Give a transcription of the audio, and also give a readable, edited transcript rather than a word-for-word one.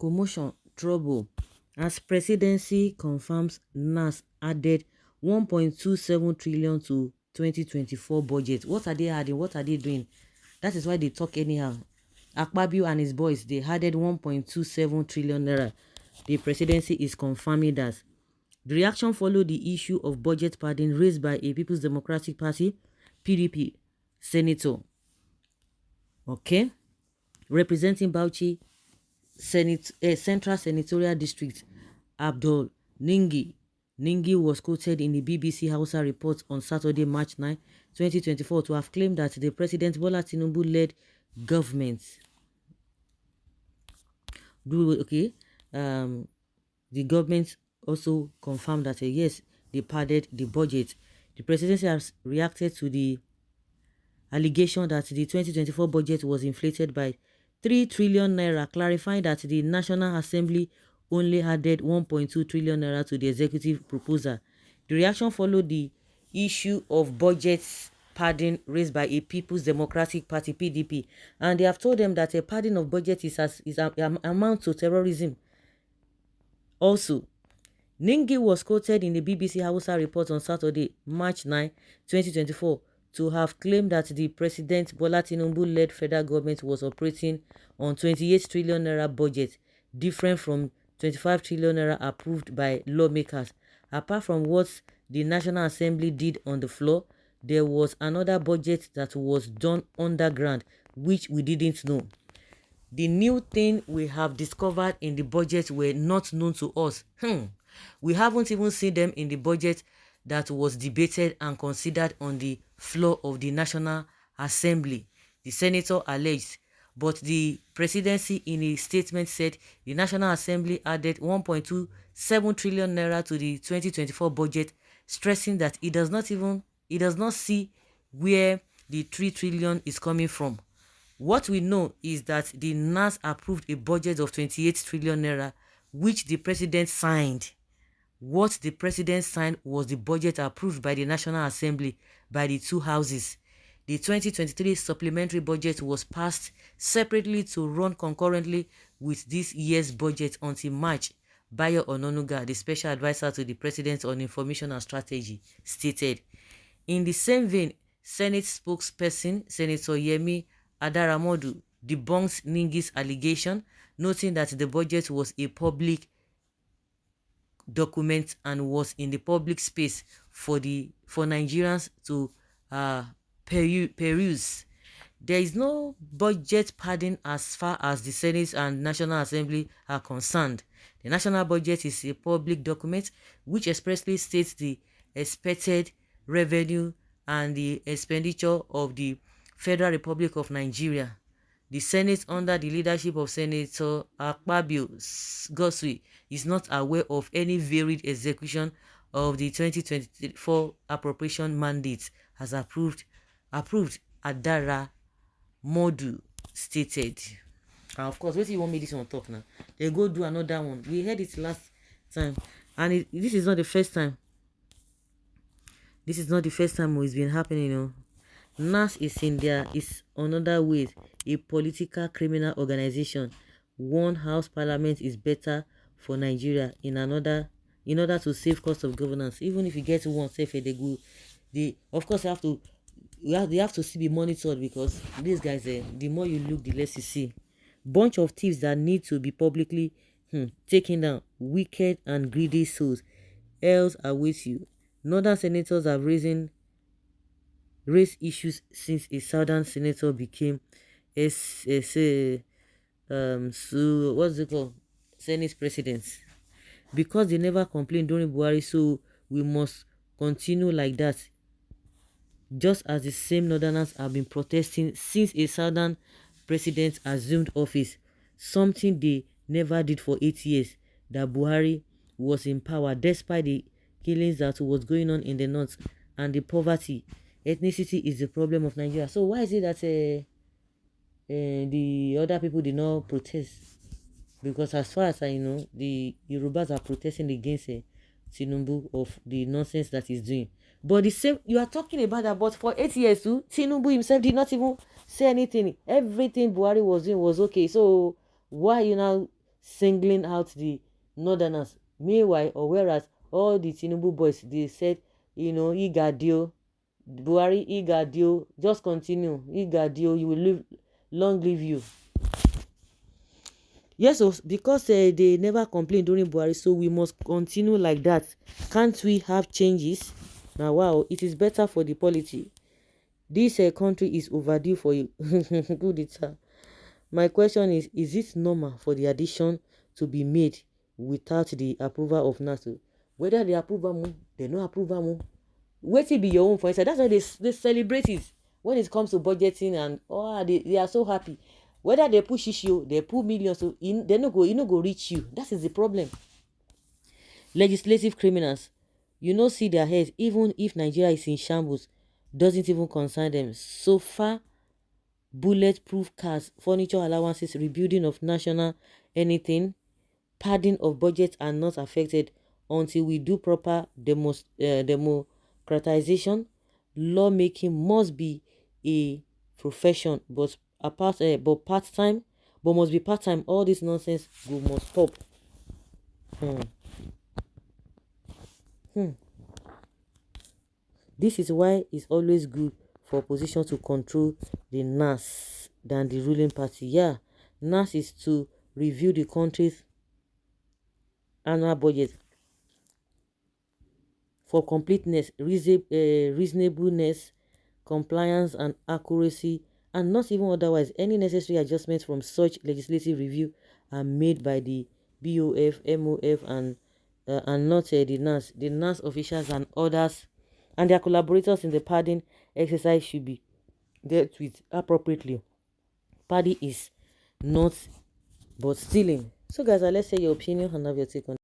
commotion, trouble. As Presidency confirms NAS added 1.27 trillion to 2024 budget. What are they adding? What are they doing? That is why they talk anyhow. Akpabio and his boys, they added 1.27 trillion naira. The Presidency is confirming that. The reaction followed the issue of budget padding raised by a People's Democratic Party, PDP, senator, okay, representing Bauchi Central Senatorial District, Abdul Ningi. Ningi was quoted in the BBC Hausa report on Saturday, March 9, 2024, to have claimed that the President Bola Tinubu-led government, the government also confirmed that yes, they padded the budget. The Presidency has reacted to the allegation that the 2024 budget was inflated by 3 trillion naira, clarifying that the National Assembly only added 1.2 trillion naira to the executive proposal. The reaction followed the issue of budget padding raised by a People's Democratic Party, PDP, and they have told them that a padding of budget is amount to terrorism. Also, Ningi was quoted in the BBC Hausa report on Saturday, March 9, 2024, to have claimed that the President Bola Tinubu-led federal government was operating on 28 trillion naira budget, different from 25 trillion naira approved by lawmakers. Apart from what the National Assembly did on the floor, there was another budget that was done underground, which we didn't know. The new thing we have discovered in the budget were not known to us. We haven't even seen them in the budget that was debated and considered on the floor of the National Assembly, the senator alleged. But the Presidency in a statement said the National Assembly added 1.27 trillion naira to the 2024 budget, stressing that it does not see where the 3 trillion is coming from. What we know is that the NAS approved a budget of 28 trillion naira, which the President signed. What the President signed was the budget approved by the National Assembly by the two houses. The 2023 supplementary budget was passed separately to run concurrently with this year's budget until March. Bayo Ononuga, the special advisor to the President on Information and Strategy, stated. In the same vein, Senate spokesperson Senator Yemi Adaramodu debunked Ningi's allegation, noting that the budget was a public document and was in the public space for Nigerians to peruse. There is no budget padding as far as the Senate and National Assembly are concerned. The national budget is a public document which expressly states the expected revenue and the expenditure of the Federal Republic of Nigeria. The Senate, under the leadership of Senator Akpabio Goswi, is not aware of any varied execution of the 2024 appropriation mandate as approved. Adara Modu stated. And of course, what do you want me this one talk now? They go do another one. We heard it last time, and this is not the first time. This is not the first time it's been happening, NAS is another way a political criminal organization. One house parliament is better for Nigeria in order to save cost of governance. Even if you get one safe, they of course they have to still be monitored, because these guys, the more you look, the less you see. Bunch of thieves that need to be publicly taken down. Wicked and greedy souls. Else awaits you. Northern senators have raised issues since a southern senator became Senate president, because they never complained during Buhari, so we must continue like that. Just as the same northerners have been protesting since a southern president assumed office, something they never did for 8 years, that Buhari was in power despite the killings that was going on in the north and the poverty. Ethnicity is the problem of Nigeria. So why is it that the other people did not protest? Because as far as I know, the Yorubas are protesting against Tinubu of the nonsense that he's doing. But the same, you are talking about that, but for 8 years too, Tinubu himself did not even say anything. Everything Buhari was doing was okay. So why are you now singling out the northerners. Meanwhile, or whereas all the Tinubu boys, they said, Igadio, Buhari, Igadio, just continue, Igadio, you will live, long live you. Yes, so because they never complained during Buhari, so we must continue like that. Can't we have changes? Now, wow, it is better for the polity. This country is overdue for you. Good. My question is it normal for the addition to be made without the approval of NATO? Whether they approve am, they no approve am. Wait till be your own for instance. That's why they celebrate it when it comes to budgeting, and they are so happy. Whether they push issue, they put millions, so they no go reach you. That is the problem. Legislative criminals, see their heads, even if Nigeria is in shambles, doesn't even concern them. So far, bulletproof cars, furniture allowances, rebuilding of national anything, padding of budgets are not affected until we do proper democratization. Lawmaking must be a profession, but part-time, but must be part-time. All this nonsense must stop. This is why it's always good for opposition to control the NAS than the ruling party. Yeah, NAS is to review the country's annual budget for completeness, reasonableness, compliance, and accuracy, and not even otherwise. Any necessary adjustments from such legislative review are made by the BOF, MOF, and not the NAS. The NAS officials and others and their collaborators in the padding exercise should be dealt with appropriately. Padding is not but stealing. So guys, let's say your opinion and have your take on